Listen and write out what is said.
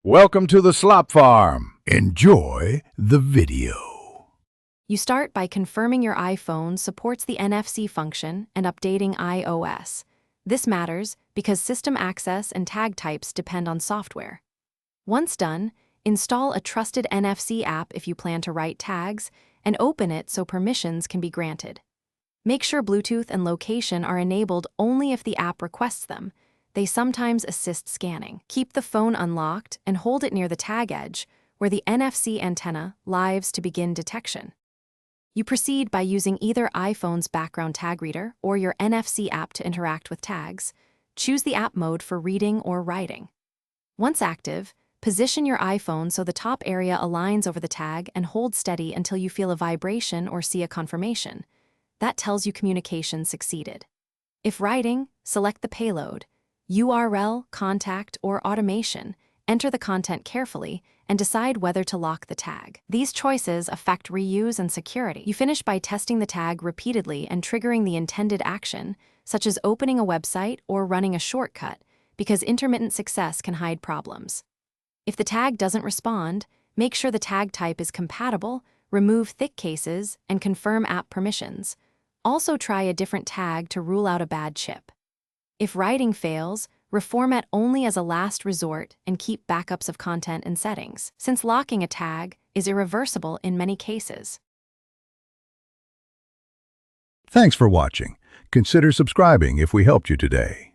Welcome to the Slop Farm. Enjoy the video. You start by confirming your iPhone supports the NFC function and updating iOS. This matters because system access and tag types depend on software. Once done, install a trusted NFC app if you plan to write tags, and open it so permissions can be granted. Make sure Bluetooth and location are enabled only if the app requests them. They sometimes assist scanning. Keep the phone unlocked and hold it near the tag edge, where the NFC antenna lives to begin detection. You proceed by using either iPhone's background tag reader or your NFC app to interact with tags. Choose the app mode for reading or writing. Once active, position your iPhone so the top area aligns over the tag and hold steady until you feel a vibration or see a confirmation. That tells you communication succeeded. If writing, select the payload, URL, contact, or automation. Enter the content carefully and decide whether to lock the tag. These choices affect reuse and security. You finish by testing the tag repeatedly and triggering the intended action, such as opening a website or running a shortcut, because intermittent success can hide problems. If the tag doesn't respond, make sure the tag type is compatible, remove thick cases, and confirm app permissions. Also try a different tag to rule out a bad chip. If writing fails, reformat only as a last resort and keep backups of content and settings, since locking a tag is irreversible in many cases. Thanks for watching. Consider subscribing if we helped you today.